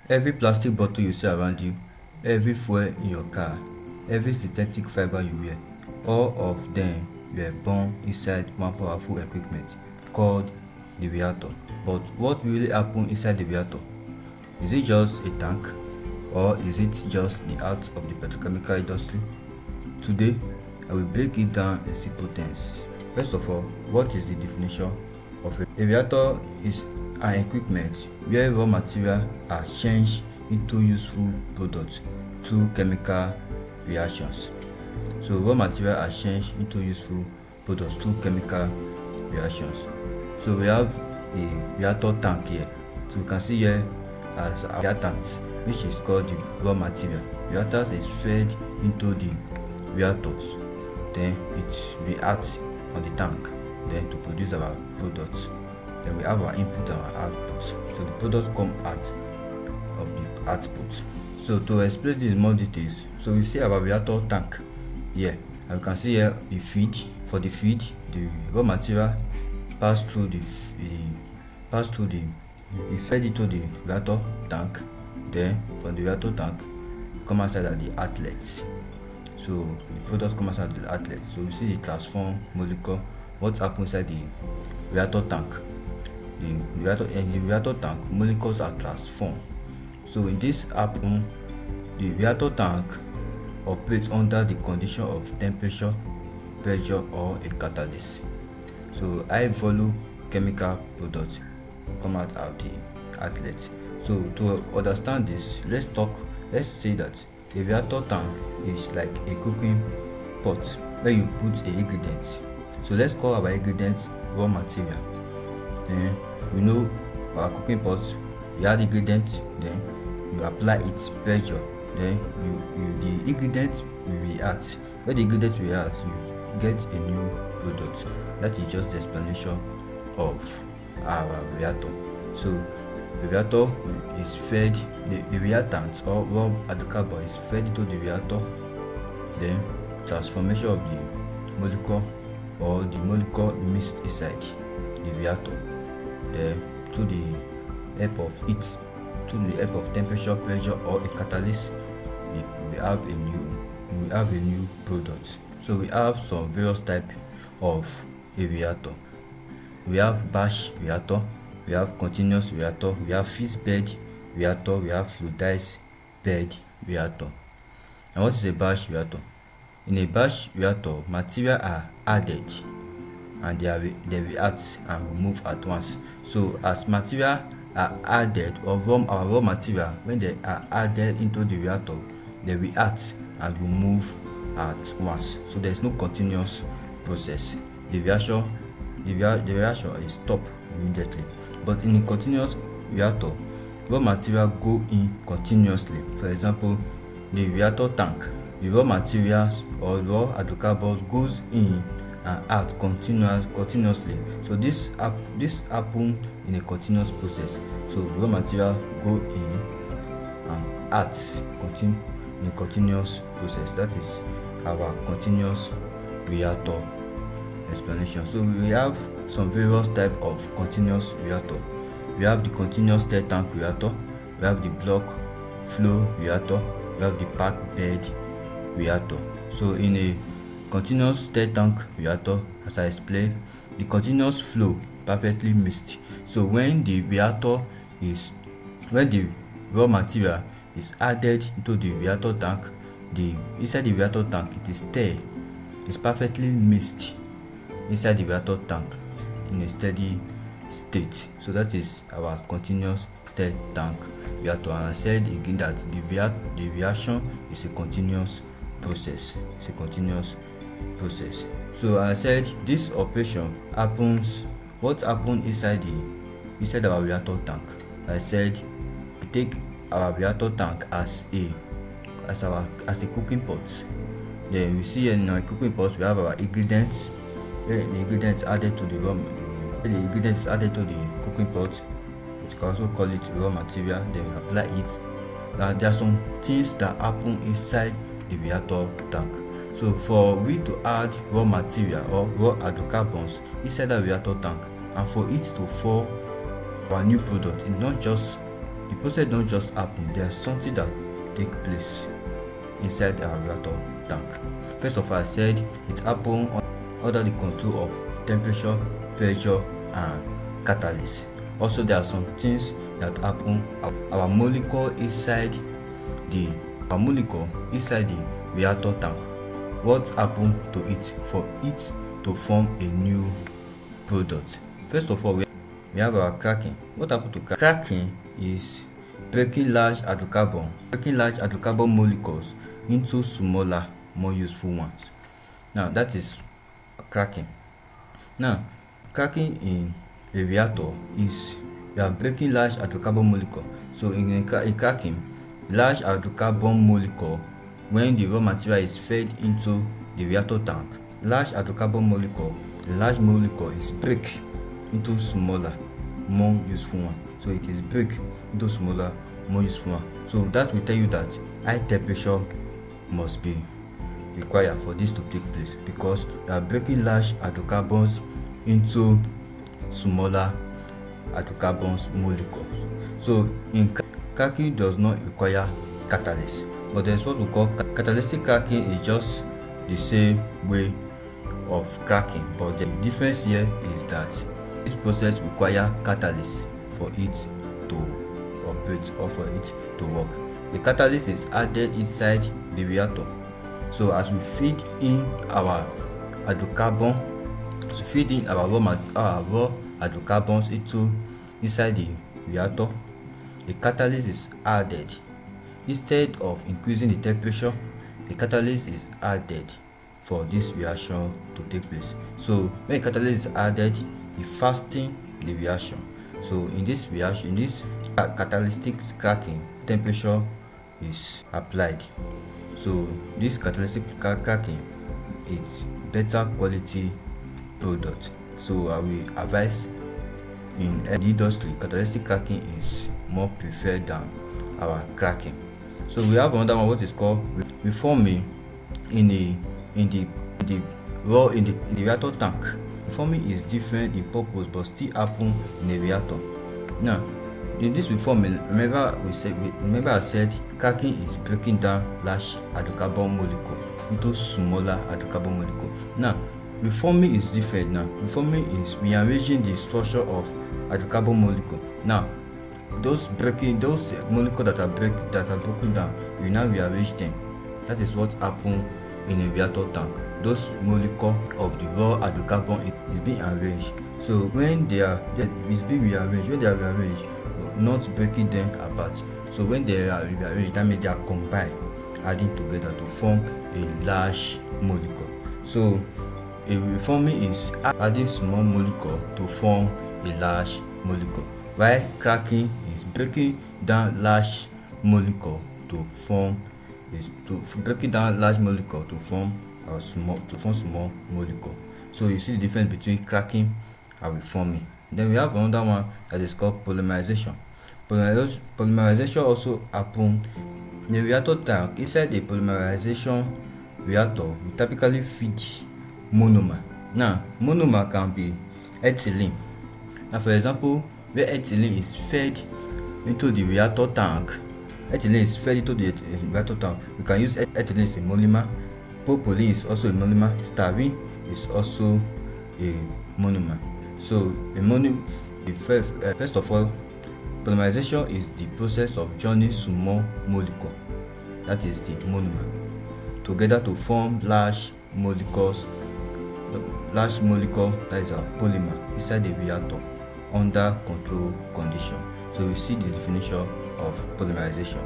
Every plastic bottle you see around you, every fuel in your car, every synthetic fiber you wear, all of them were born inside one powerful equipment called the reactor. But what really happens inside the reactor? Is it just a tank, or is it just the art of the petrochemical industry? Today, I will break it down in simple terms. First of all, what is the definition of a reactor? Is an equipment where raw material are changed into useful products through chemical reactions. So raw material are changed into useful products through chemical reactions. So we have the reactor tank here. So you can see here as a reactant, which is called the raw material. Reactors is fed into the reactors, then it reacts on the tank, then to produce our products. Then we have our input and our output. So the products come out of the output. So to explain this in more details, so we see our reactor tank here, and you can see here the feed. For the feed, the raw material pass through the it fed into the reactor tank. Then from the reactor tank, come outside at the outlets. So the products come outside the outlets. So we see the transform molecule. What happens inside the reactor tank? The reactor tank, molecules are transformed. So in this happen, the reactor tank operates under the condition of temperature, pressure, or a catalyst. So high volume chemical products come out of the outlet. So to understand this, let's say that a reactor tank is like a cooking pot where you put a ingredient. So let's call our ingredient raw material. Then we know our cooking pot, you add ingredients, then you apply its pressure, then the ingredients will react. When the ingredients react, you get a new product. That is just the explanation of our reactor. So the reactor is fed, the reactant or raw hydrocarbon is fed into the reactor, then transformation of the molecule or the molecule mixed inside the reactor. Then through the help of heat, through the help of temperature, pressure, or a catalyst, we have a new product. So we have some various types of a reactor. We have batch reactor, we have continuous reactor, we have fixed bed reactor, we have fluidized bed reactor. And what is a batch reactor? In a batch reactor, material are added and they react and remove at once. So as material are added, or our raw material, when they are added into the reactor, they react and remove at once. So there is no continuous process. The reaction is stopped immediately. But in a continuous reactor, raw material go in continuously. For example, the reactor tank, the raw materials or raw hydrocarbons goes in and out continuously. So this happen in a continuous process. So raw material go in and out in a continuous process. That is our continuous reactor explanation. So we have some various type of continuous reactor. We have the continuous stir tank reactor, we have the block flow reactor, we have the packed bed reactor. So in a continuous stir tank reactor, as I explained, the continuous flow perfectly mixed. So when the raw material is added into the reactor tank, inside the reactor tank it is stirred, it's perfectly mixed inside the reactor tank in a steady state. So that is our continuous stir tank reactor. And I said again that the reaction is a continuous process. It's a continuous process. So I said this operation happens. What happened inside our reactor tank? I said we take our reactor tank as a cooking pot. Then we see in our cooking pot we have our ingredients. The ingredients added to the cooking pot. We can also call it raw material. Then we apply it. Now there are some things that happen inside the reactor tank. So for we to add raw material or raw hydrocarbons inside the reactor tank, and for it to form our new product, it's not just the process don't just happen. There's something that take place inside our reactor tank. First of all, I said it happens under the control of temperature, pressure, and catalyst. Also, there are some things that happen. Our molecule inside the reactor tank. What happened to it for it to form a new product? First of all, we have our cracking. What happened to cracking is breaking large hydrocarbon molecules into smaller, more useful ones. Now that is cracking. Now, cracking in a reactor is we are breaking large hydrocarbon molecule. So in cracking, large hydrocarbon molecule, when the raw material is fed into the reactor tank, large hydrocarbon molecule, the large molecule is break into smaller, more useful one. So it is break into smaller, more useful one. So that will tell you that high temperature must be required for this to take place, because we are breaking large hydrocarbons into smaller hydrocarbons molecules. So in cracking does not require catalyst, but there's what we call catalytic cracking. Is just the same way of cracking, but the difference here is that this process requires catalyst for it to operate or for it to work. The catalyst is added inside the reactor. So as we feed in our hydrocarbon, raw hydrocarbons inside the reactor, a catalyst is added. Instead of increasing the temperature, a catalyst is added for this reaction to take place. So when a catalyst is added, it fastens the reaction. So in this catalytic cracking, temperature is applied. So this catalytic cracking is better quality product. So I will advise in the industry, catalytic cracking is more preferred than our cracking. So we have another one, what is called reforming in the reactor tank. Reforming is different in purpose but still happen in a reactor. Now, in this reforming, remember I said cracking is breaking down large hydrocarbon molecule into smaller hydrocarbon molecule. Now, reforming is different. Now, reforming is rearranging the structure of hydrocarbon molecule. Now, those molecules that are broken down, we now rearrange them. That is what happens in a reactor tank. Those molecules of the raw hydrocarbon is being arranged. So when they are rearranged, not breaking them apart. So when they are rearranged, that means they are combined, adding together to form a large molecule. So a reforming is adding small molecule to form a large molecule, while cracking is breaking down large molecule to form small molecule. So you see the difference between cracking and reforming. Then we have another one that is called polymerization. Polymerization also happens in a reactor tank. Inside a polymerization reactor, we typically feed monomer. Now, monomer can be ethylene. Now, for example, where ethylene is fed into the reactor tank, we can use ethylene as a monomer. Propylene is also a monomer. Styrene is also a monomer. So first of all, polymerization is the process of joining small molecule, that is the monomer, together to form large molecule, that is a polymer, inside the reactor under control condition. So we see the definition of polymerization: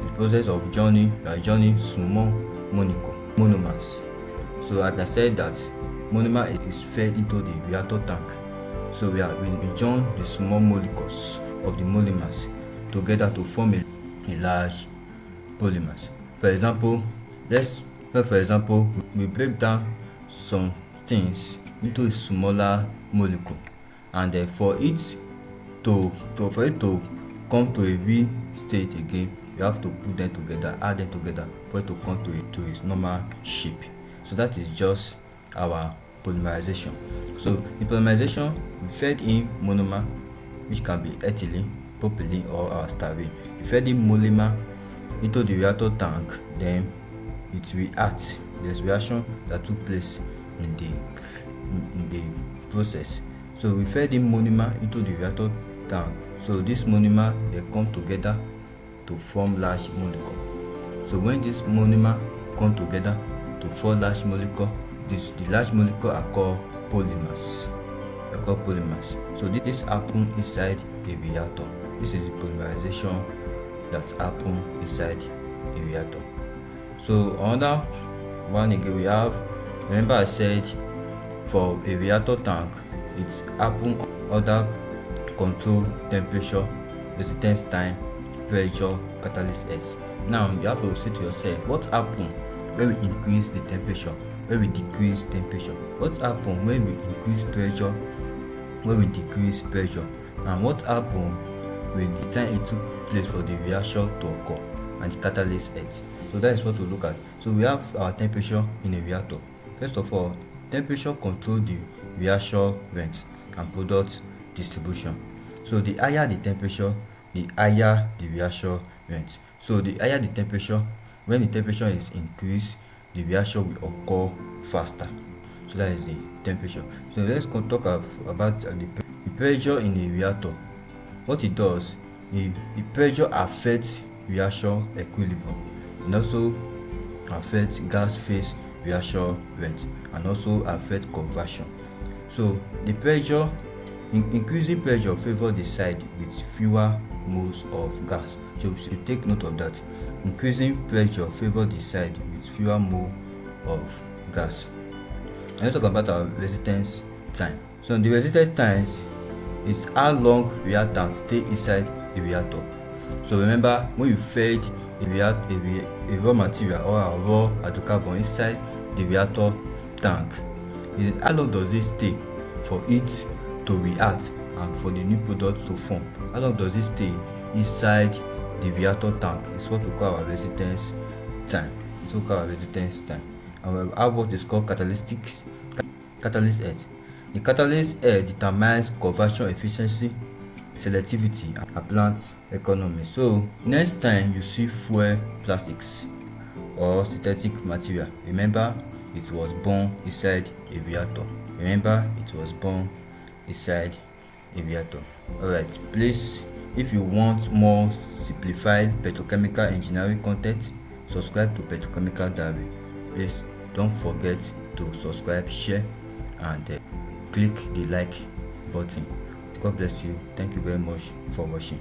the process of joining small monomers. So like I said, that monomer is fed into the reactor tank. So we join the small molecules of the monomers together to form a large polymers. For example, we break down some things into a smaller molecule, and for it to come to a V state again, you have to put them together, add them together for it to come to its normal shape. So that is just our polymerization. So in polymerization, we fed in monomer, which can be ethylene, propylene or our styrene. You fed the monomer into the reactor tank, then it reacts. There's reaction that took place in the process. So we fed the monomer into the reactor tank. So this monomer, they come together to form large molecule. So when this monomer come together to form large molecule, the large molecule are called polymers. They're called polymers. So this happen inside a reactor. This is the polymerization that happen inside a reactor. So another one again, we have, remember I said for a reactor tank, it happen under control temperature, resistance time, pressure, catalyst S. Now you have to say to yourself, what happen when we increase the temperature, when we decrease temperature? What happen when we increase pressure, when we decrease pressure? And what happen with the time it took place for the reaction to occur and the catalyst S? So that is what we look at. So we have our temperature in a reactor. First of all, temperature control the reaction rate and product distribution. So the higher the temperature, the higher the reaction rate. So the higher the temperature, when the temperature is increased, the reaction will occur faster. So that is the temperature. So let's talk about the pressure in a reactor. What it does, the pressure affects reaction equilibrium, and also affects gas phase reaction rate, and also affect conversion. So the pressure, increasing pressure favor the side with fewer moles of gas. So you take note of that. Increasing pressure favor the side with fewer moles of gas. And let's talk about our resistance time. So the resistance times is how long reactants stay inside a reactor. So remember, when you fed a raw material or a raw hydrocarbon inside the reactor tank, how long does it stay for it to react and for the new product to form? How long does it stay inside the reactor tank? It's what we call our resistance time. It's what we call our resistance time. And we have what is called catalyst head. The catalyst head determines conversion efficiency, selectivity, and plant economy. So next time you see fuel plastics or synthetic material, remember it was born inside a reactor. Remember it was born inside a reactor. Alright, please, if you want more simplified petrochemical engineering content, subscribe to Petrochemical Diary. Please don't forget to subscribe, share, and click the like button. God bless you. Thank you very much for watching.